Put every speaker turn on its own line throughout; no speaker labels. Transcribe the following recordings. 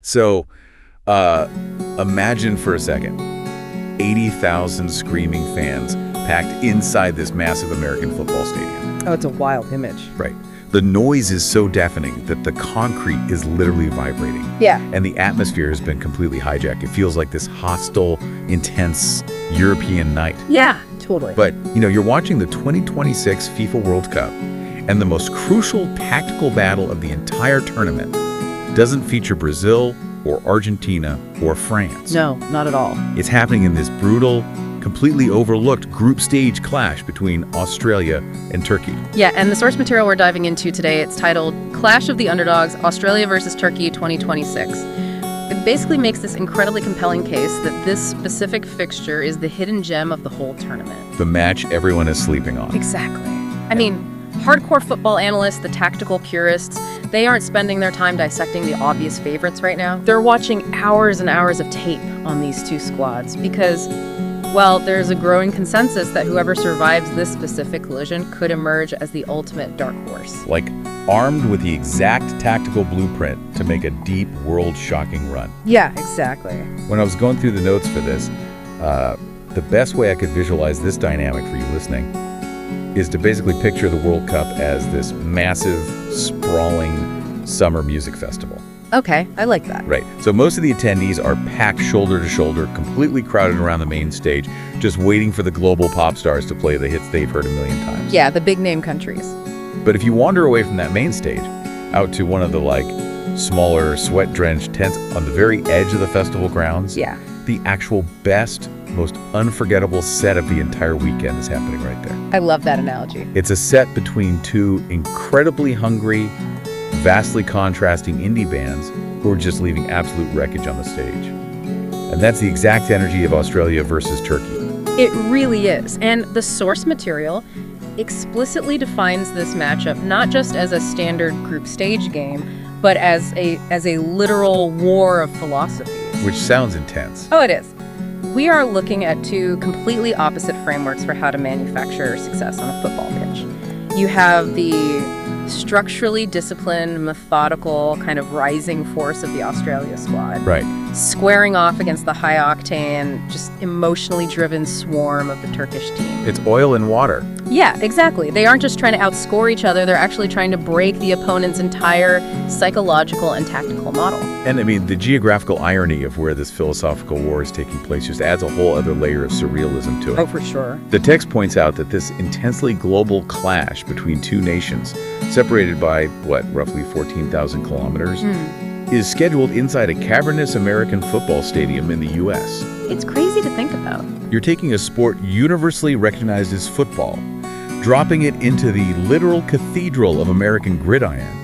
So imagine for a second, 80,000 screaming fans packed inside this massive American football stadium.
Oh, it's a wild image.
Right. The noise is so deafening that the concrete is literally vibrating.
Yeah.
And the atmosphere has been completely hijacked. It feels like this hostile, intense European night.
Yeah, totally.
But, you're watching the 2026 FIFA World Cup, and the most crucial tactical battle of the entire tournament doesn't feature Brazil or Argentina or France.
No, not at all.
It's happening in this brutal, completely overlooked group stage clash between Australia and Turkey.
Yeah, and the source material we're diving into today, it's titled Clash of the Underdogs, Australia versus Turkey 2026. It basically makes this incredibly compelling case that this specific fixture is the hidden gem of the whole tournament.
The match everyone is sleeping on.
Exactly. I mean, hardcore football analysts, the tactical purists, they aren't spending their time dissecting the obvious favorites right now. They're watching hours and hours of tape on these two squads because, well, there's a growing consensus that whoever survives this specific collision could emerge as the ultimate dark horse.
Like, armed with the exact tactical blueprint to make a deep, world-shocking run.
Yeah, exactly.
When I was going through the notes for this, the best way I could visualize this dynamic for you listening is to basically picture the World Cup as this massive, sprawling summer music festival.
Okay, I like that.
Right. So most of the attendees are packed shoulder to shoulder, completely crowded around the main stage, just waiting for the global pop stars to play the hits they've heard a million times.
Yeah, the big name countries.
But if you wander away from that main stage, out to one of the smaller, sweat-drenched tents on the very edge of the festival grounds,
Yeah.
the actual best, most unforgettable set of the entire weekend is happening right there.
I love that analogy.
It's a set between two incredibly hungry, vastly contrasting indie bands who are just leaving absolute wreckage on the stage. And that's the exact energy of Australia versus Turkey.
It really is. And the source material explicitly defines this matchup not just as a standard group stage game, but as a literal war of philosophies.
Which sounds intense.
Oh, it is. We are looking at two completely opposite frameworks for how to manufacture success on a football pitch. You have the structurally disciplined, methodical, kind of rising force of the Australia squad.
Right.
Squaring off against the high-octane, just emotionally driven swarm of the Turkish team.
It's oil and water.
Yeah, exactly. They aren't just trying to outscore each other, they're actually trying to break the opponent's entire psychological and tactical model.
And I mean, the geographical irony of where this philosophical war is taking place just adds a whole other layer of surrealism to it.
Oh, for sure.
The text points out that this intensely global clash between two nations, separated by, roughly 14,000 kilometers, is scheduled inside a cavernous American football stadium in the U.S.
It's crazy to think about.
You're taking a sport universally recognized as football, dropping it into the literal cathedral of American gridiron,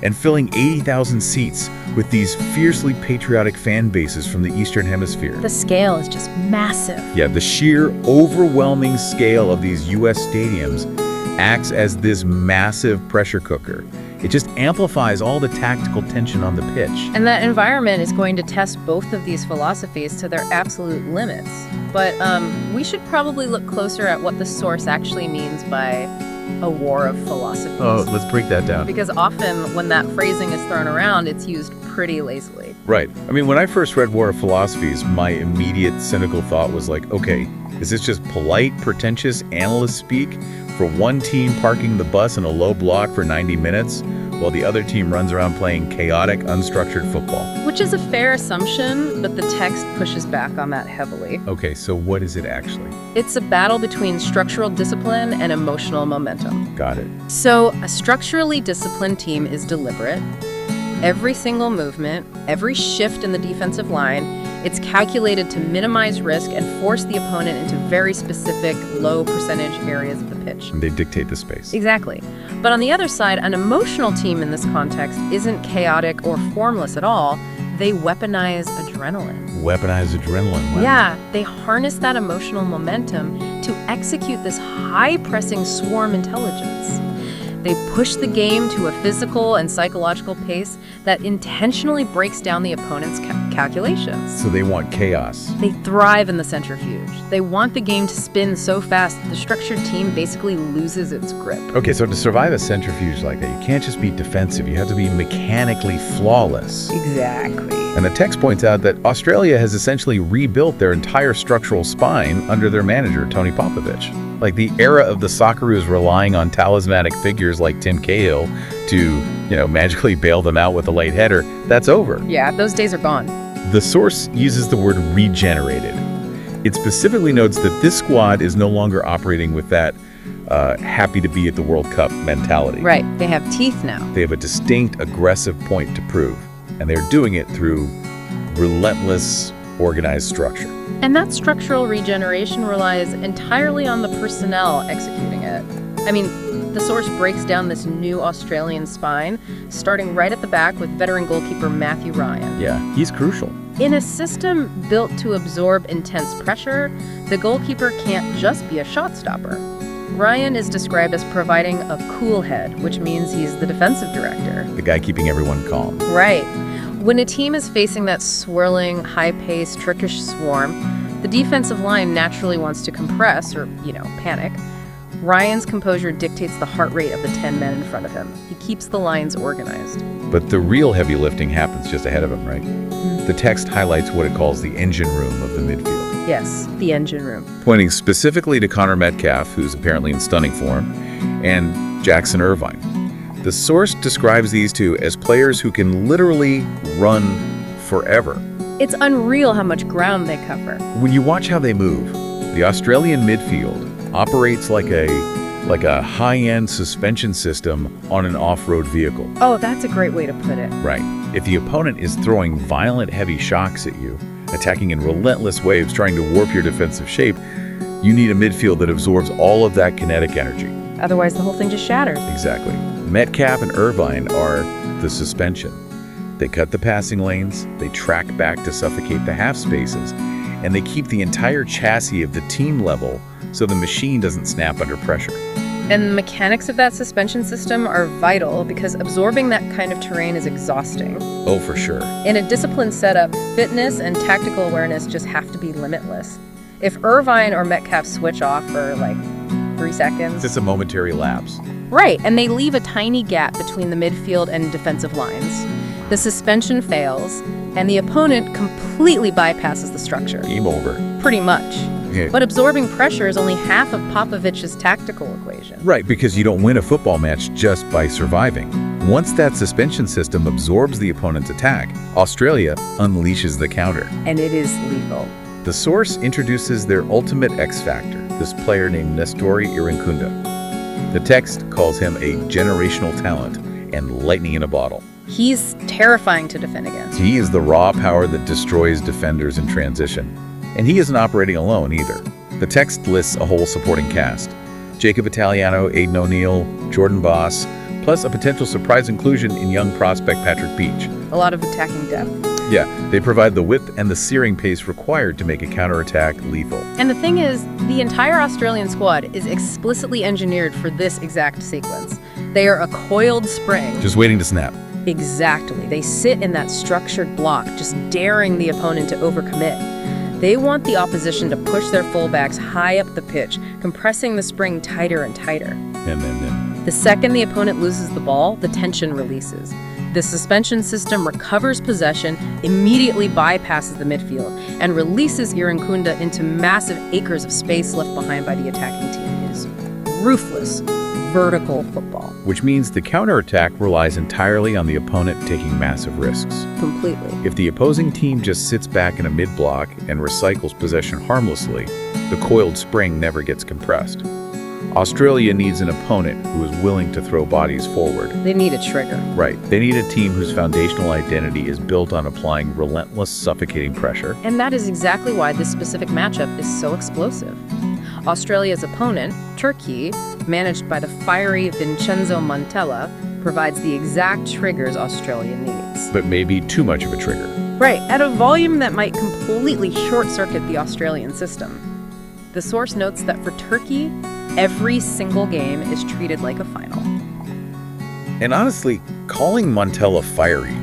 and filling 80,000 seats with these fiercely patriotic fan bases from the Eastern Hemisphere.
The scale is just massive.
Yeah, the sheer, overwhelming scale of these U.S. stadiums acts as this massive pressure cooker. It just amplifies all the tactical tension on the pitch.
And that environment is going to test both of these philosophies to their absolute limits. But we should probably look closer at what the source actually means by a war of philosophies.
Oh, let's break that down.
Because often when that phrasing is thrown around, it's used pretty lazily.
Right. I mean, when I first read War of Philosophies, my immediate cynical thought was like, okay, is this just polite, pretentious analyst speak for one team parking the bus in a low block for 90 minutes while the other team runs around playing chaotic, unstructured football?
Which is a fair assumption, but the text pushes back on that heavily.
Okay, so what is it actually?
It's a battle between structural discipline and emotional momentum.
Got it.
So a structurally disciplined team is deliberate. Every single movement, every shift in the defensive line, it's calculated to minimize risk and force the opponent into very specific, low percentage areas of the pitch.
And they dictate the space.
Exactly. But on the other side, an emotional team in this context isn't chaotic or formless at all. They weaponize adrenaline.
Weaponize adrenaline. Wow.
Yeah, they harness that emotional momentum to execute this high-pressing swarm intelligence. They push the game to a physical and psychological pace that intentionally breaks down the opponent's calculations.
So they want chaos.
They thrive in the centrifuge. They want the game to spin so fast that the structured team basically loses its grip.
Okay, so to survive a centrifuge like that, you can't just be defensive. You have to be mechanically flawless.
Exactly.
And the text points out that Australia has essentially rebuilt their entire structural spine under their manager, Tony Popovich. Like the era of the Socceroos relying on talismanic figures like Tim Cahill to, magically bail them out with a late header, that's over.
Yeah, those days are gone.
The source uses the word regenerated. It specifically notes that this squad is no longer operating with that happy to be at the World Cup mentality.
Right, they have teeth now.
They have a distinct, aggressive point to prove, and they're doing it through relentless, organized structure.
And that structural regeneration relies entirely on the personnel executing it. I mean, the source breaks down this new Australian spine, starting right at the back with veteran goalkeeper Matthew Ryan.
Yeah, he's crucial.
In a system built to absorb intense pressure, the goalkeeper can't just be a shot stopper. Ryan is described as providing a cool head, which means he's the defensive director.
The guy keeping everyone calm.
Right. When a team is facing that swirling, high-paced Turkish swarm, the defensive line naturally wants to compress or, panic. Ryan's composure dictates the heart rate of the 10 men in front of him. He keeps the lines organized.
But the real heavy lifting happens just ahead of him, right? The text highlights what it calls the engine room of the midfield.
Yes, the engine room.
Pointing specifically to Connor Metcalf, who's apparently in stunning form, and Jackson Irvine. The source describes these two as players who can literally run forever.
It's unreal how much ground they cover.
When you watch how they move, the Australian midfield operates like a high-end suspension system on an off-road vehicle.
Oh, that's a great way to put it.
Right. If the opponent is throwing violent, heavy shocks at you, attacking in relentless waves, trying to warp your defensive shape, you need a midfield that absorbs all of that kinetic energy.
Otherwise, the whole thing just shatters.
Exactly. Metcalf and Irvine are the suspension. They cut the passing lanes, they track back to suffocate the half spaces, and they keep the entire chassis of the team level so the machine doesn't snap under pressure.
And the mechanics of that suspension system are vital because absorbing that kind of terrain is exhausting.
Oh, for sure.
In a disciplined setup, fitness and tactical awareness just have to be limitless. If Irvine or Metcalf switch off for 3 seconds...
It's a momentary lapse.
Right, and they leave a tiny gap between the midfield and defensive lines. The suspension fails, and the opponent completely bypasses the structure.
Game over.
Pretty much.
Yeah.
But absorbing pressure is only half of Popovich's tactical equation.
Right, because you don't win a football match just by surviving. Once that suspension system absorbs the opponent's attack, Australia unleashes the counter.
And it is lethal.
The source introduces their ultimate X factor, this player named Nestori Irankunda. The text calls him a generational talent and lightning in a bottle.
He's terrifying to defend against.
He is the raw power that destroys defenders in transition. And he isn't operating alone either. The text lists a whole supporting cast. Jacob Italiano, Aidan O'Neill, Jordan Boss, plus a potential surprise inclusion in young prospect Patrick Beach.
A lot of attacking depth.
Yeah, they provide the width and the searing pace required to make a counterattack lethal.
And the thing is, the entire Australian squad is explicitly engineered for this exact sequence. They are a coiled spring.
Just waiting to snap.
Exactly. They sit in that structured block, just daring the opponent to overcommit. They want the opposition to push their fullbacks high up the pitch, compressing the spring tighter and tighter.
And then.
The second the opponent loses the ball, the tension releases. The suspension system recovers possession, immediately bypasses the midfield, and releases Irankunda into massive acres of space left behind by the attacking team. It is ruthless, vertical football.
Which means the counterattack relies entirely on the opponent taking massive risks.
Completely.
If the opposing team just sits back in a mid-block and recycles possession harmlessly, the coiled spring never gets compressed. Australia needs an opponent who is willing to throw bodies forward.
They need a trigger.
Right. They need a team whose foundational identity is built on applying relentless, suffocating pressure.
And that is exactly why this specific matchup is so explosive. Australia's opponent, Turkey, managed by the fiery Vincenzo Montella, provides the exact triggers Australia needs.
But maybe too much of a trigger.
Right, at a volume that might completely short-circuit the Australian system. The source notes that for Turkey, every single game is treated like a final.
And honestly, calling Montella fiery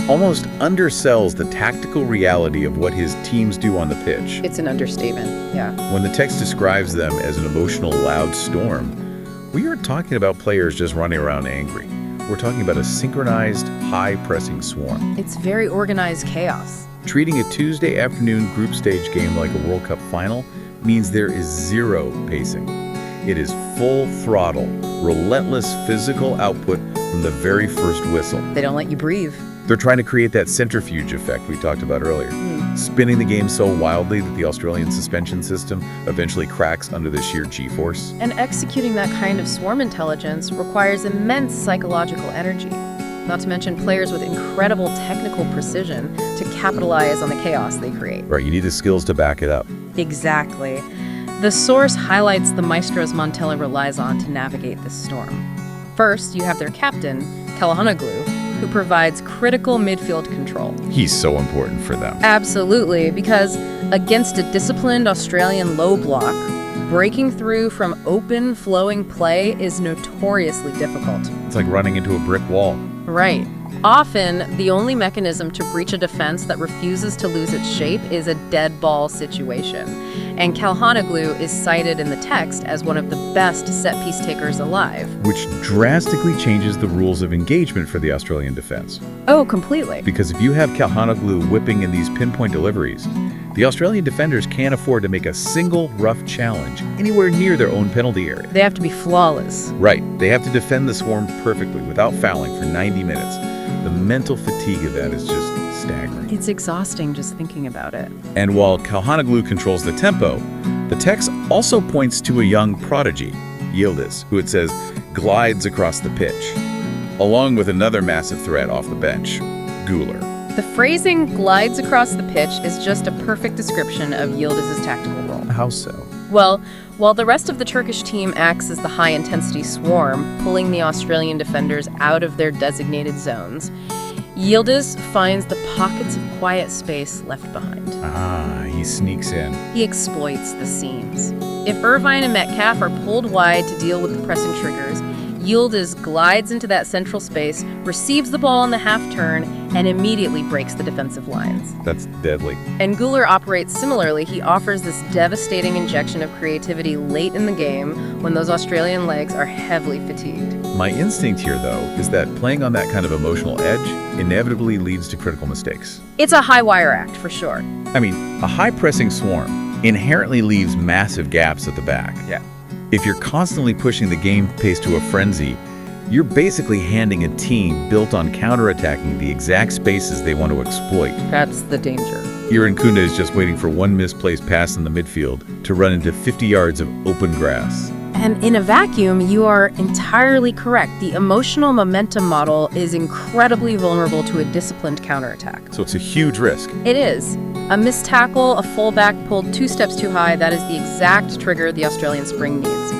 almost undersells the tactical reality of what his teams do on the pitch.
It's an understatement, yeah.
When the text describes them as an emotional, loud storm, we aren't talking about players just running around angry. we're talking about a synchronized, high-pressing swarm.
It's very organized chaos.
Treating a Tuesday afternoon group stage game like a World Cup final means there is zero pacing. It is full throttle, relentless physical output from the very first whistle.
They don't let you breathe.
They're trying to create that centrifuge effect we talked about earlier, spinning the game so wildly that the Australian suspension system eventually cracks under the sheer G-force.
And executing that kind of swarm intelligence requires immense psychological energy. Not to mention players with incredible technical precision to capitalize on the chaos they create.
Right, you need the skills to back it up.
Exactly. The source highlights the maestros Montella relies on to navigate this storm. First, you have their captain, Calhanoglu, who provides critical midfield control.
He's so important for them.
Absolutely, because against a disciplined Australian low block, breaking through from open, flowing play is notoriously difficult.
It's like running into a brick wall.
Right. Often, the only mechanism to breach a defense that refuses to lose its shape is a dead ball situation. And Calhanoglu is cited in the text as one of the best set-piece takers alive.
Which drastically changes the rules of engagement for the Australian defense.
Oh, completely.
Because if you have Calhanoglu whipping in these pinpoint deliveries, the Australian defenders can't afford to make a single rough challenge anywhere near their own penalty area.
They have to be flawless.
Right. They have to defend the swarm perfectly without fouling for 90 minutes. The mental fatigue of that is just staggering.
It's exhausting just thinking about it.
And while Calhanoglu controls the tempo, the text also points to a young prodigy, Yildiz, who it says glides across the pitch, along with another massive threat off the bench, Güler.
The phrasing glides across the pitch is just a perfect description of Yildiz's tactical role.
How so?
Well, while the rest of the Turkish team acts as the high-intensity swarm, pulling the Australian defenders out of their designated zones, Yildiz finds the pockets of quiet space left behind.
He sneaks in.
He exploits the seams. If Irvine and Metcalf are pulled wide to deal with the pressing triggers, Yildiz glides into that central space, receives the ball on the half-turn, and immediately breaks the defensive lines.
That's deadly.
And Güler operates similarly. He offers this devastating injection of creativity late in the game when those Australian legs are heavily fatigued.
My instinct here, though, is that playing on that kind of emotional edge inevitably leads to critical mistakes.
It's a high-wire act, for sure.
I mean, a high-pressing swarm inherently leaves massive gaps at the back.
Yeah.
If you're constantly pushing the game pace to a frenzy, you're basically handing a team built on counterattacking the exact spaces they want to exploit.
That's the danger.
Irankunda is just waiting for one misplaced pass in the midfield to run into 50 yards of open grass.
And in a vacuum, you are entirely correct. The emotional momentum model is incredibly vulnerable to a disciplined counterattack.
So it's a huge risk.
It is. A missed tackle, a fullback pulled 2 steps too high, that is the exact trigger the Australian spring needs.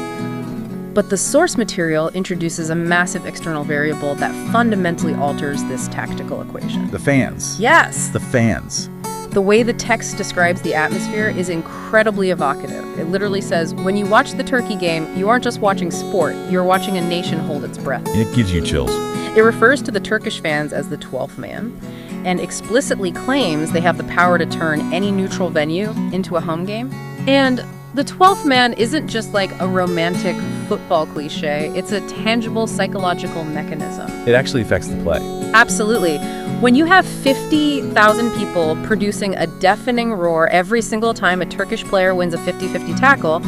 But the source material introduces a massive external variable that fundamentally alters this tactical equation.
The fans.
Yes!
The fans.
The way the text describes the atmosphere is incredibly evocative. It literally says, when you watch the Turkey game, you aren't just watching sport, you're watching a nation hold its breath.
It gives you chills.
It refers to the Turkish fans as the 12th man, and explicitly claims they have the power to turn any neutral venue into a home game. And the 12th man isn't just like a romantic football cliche, it's a tangible psychological mechanism.
It actually affects the play.
Absolutely. When you have 50,000 people producing a deafening roar every single time a Turkish player wins a 50-50 tackle,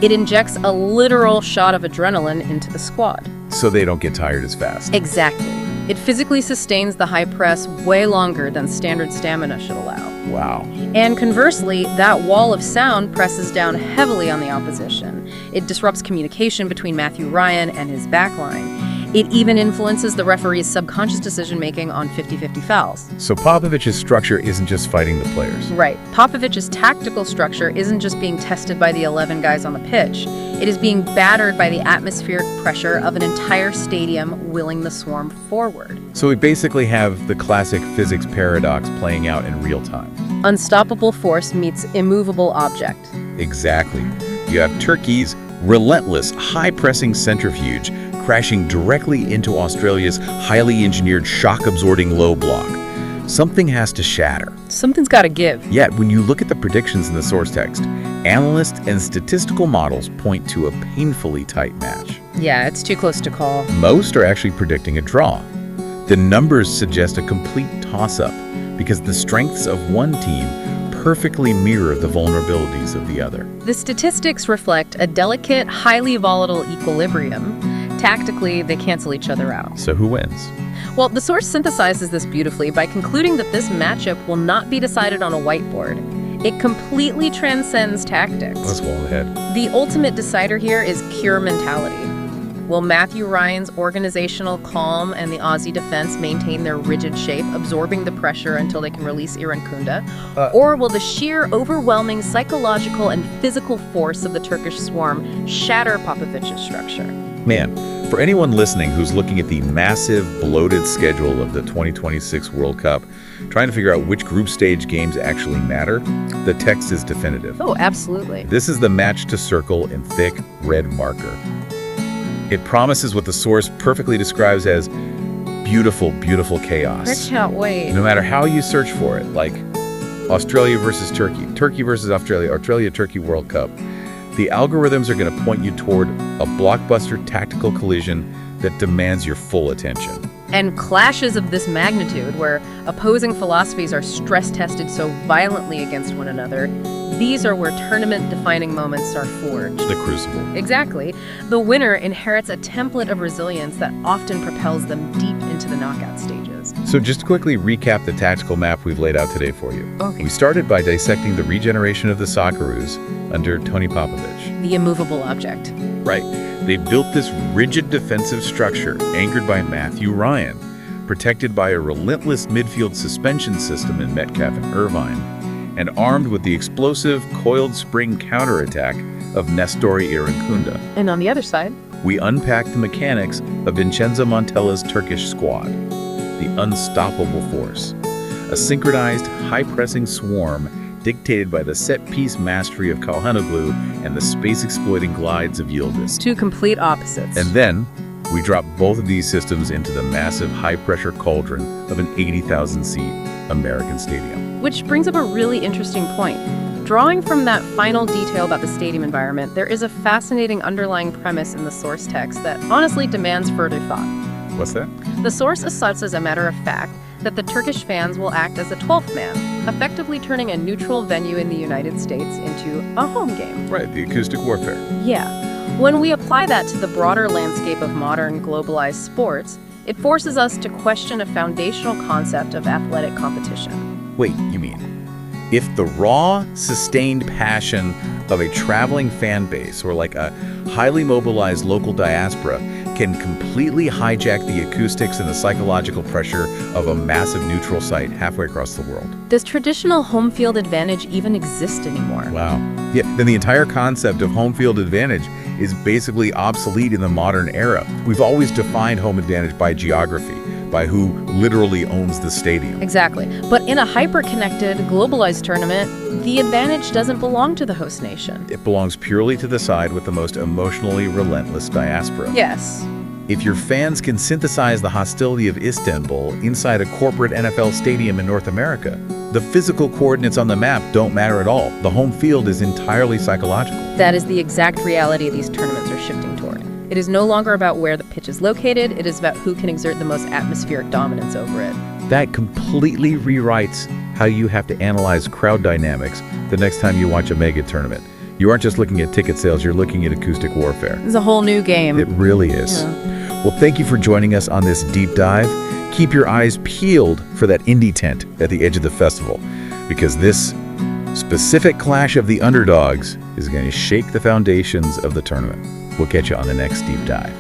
it injects a literal shot of adrenaline into the squad.
So they don't get tired as fast.
Exactly. It physically sustains the high press way longer than standard stamina should allow.
Wow.
And conversely, that wall of sound presses down heavily on the opposition. It disrupts communication between Matthew Ryan and his backline. It even influences the referee's subconscious decision-making on 50-50 fouls.
So Popovic's structure isn't just fighting the players.
Right. Popovic's tactical structure isn't just being tested by the 11 guys on the pitch. It is being battered by the atmospheric pressure of an entire stadium willing the swarm forward.
So we basically have the classic physics paradox playing out in real time.
Unstoppable force meets immovable object.
Exactly. You have Turkey's relentless, high-pressing centrifuge crashing directly into Australia's highly engineered shock-absorbing low block. Something has to shatter.
Something's got to give.
Yet, when you look at the predictions in the source text, analysts and statistical models point to a painfully tight match.
Yeah, it's too close to call.
Most are actually predicting a draw. The numbers suggest a complete toss-up because the strengths of one team perfectly mirror the vulnerabilities of the other.
The statistics reflect a delicate, highly volatile equilibrium. Tactically, they cancel each other out.
So who wins?
Well, the source synthesizes this beautifully by concluding that this matchup will not be decided on a whiteboard. It completely transcends tactics.
Let's go ahead.
The ultimate decider here is pure mentality. Will Matthew Ryan's organizational calm and the Aussie defense maintain their rigid shape, absorbing the pressure until they can release Irankunda? Or will the sheer, overwhelming psychological and physical force of the Turkish swarm shatter Popovic's structure?
Man, for anyone listening who's looking at the massive, bloated schedule of the 2026 World Cup, trying to figure out which group stage games actually matter, the text is definitive.
Oh, absolutely.
This is the match to circle in thick red marker. It promises what the source perfectly describes as beautiful, beautiful chaos.
I can't wait.
No matter how you search for it, like Australia versus Turkey, Turkey versus Australia, Australia-Turkey World Cup, the algorithms are going to point you toward a blockbuster tactical collision that demands your full attention.
And clashes of this magnitude, where opposing philosophies are stress-tested so violently against one another, these are where tournament-defining moments are forged.
The crucible.
Exactly. The winner inherits a template of resilience that often propels them deep into the knockout stages.
So just to quickly recap the tactical map we've laid out today for you.
Okay.
We started by dissecting the regeneration of the Socceroos under Tony Popovich.
The immovable object.
Right. They built this rigid defensive structure anchored by Matthew Ryan, protected by a relentless midfield suspension system in Metcalf and Irvine, and armed with the explosive coiled spring counterattack of Nestori Irankunda.
And on the other side,
We unpack the mechanics of Vincenzo Montella's Turkish squad, the unstoppable force, a synchronized, high-pressing swarm dictated by the set-piece mastery of Kalhanoglu and the space-exploiting glides of Yildiz.
two complete opposites.
And then, we drop both of these systems into the massive high-pressure cauldron of an 80,000-seat American stadium.
Which brings up a really interesting point. Drawing from that final detail about the stadium environment, there is a fascinating underlying premise in the source text that honestly demands further thought.
What's that?
The source asserts as a matter of fact that the Turkish fans will act as a 12th man, effectively turning a neutral venue in the United States into a home game.
Right, the acoustic warfare.
Yeah. When we apply that to the broader landscape of modern globalized sports, it forces us to question a foundational concept of athletic competition.
Wait, you mean, if the raw, sustained passion of a traveling fan base or like a highly mobilized local diaspora can completely hijack the acoustics and the psychological pressure of a massive neutral site halfway across the world?
Does traditional home field advantage even exist anymore?
Wow. Yeah, then the entire concept of home field advantage is basically obsolete in the modern era. We've always defined home advantage by geography, by who literally owns the stadium.
Exactly. But in a hyper-connected, globalized tournament, the advantage doesn't belong to the host nation.
It belongs purely to the side with the most emotionally relentless diaspora.
Yes.
If your fans can synthesize the hostility of Istanbul inside a corporate NFL stadium in North America, the physical coordinates on the map don't matter at all. The home field is entirely psychological.
That is the exact reality these tournaments are shifting toward. It is no longer about where the pitch is located, it is about who can exert the most atmospheric dominance over it.
That completely rewrites how you have to analyze crowd dynamics the next time you watch a mega tournament. You aren't just looking at ticket sales, you're looking at acoustic warfare.
It's a whole new game.
It really is.
Yeah.
Well, thank you for joining us on this deep dive. Keep your eyes peeled for that indie tent at the edge of the festival, because this specific clash of the underdogs is going to shake the foundations of the tournament. We'll catch you on the next deep dive.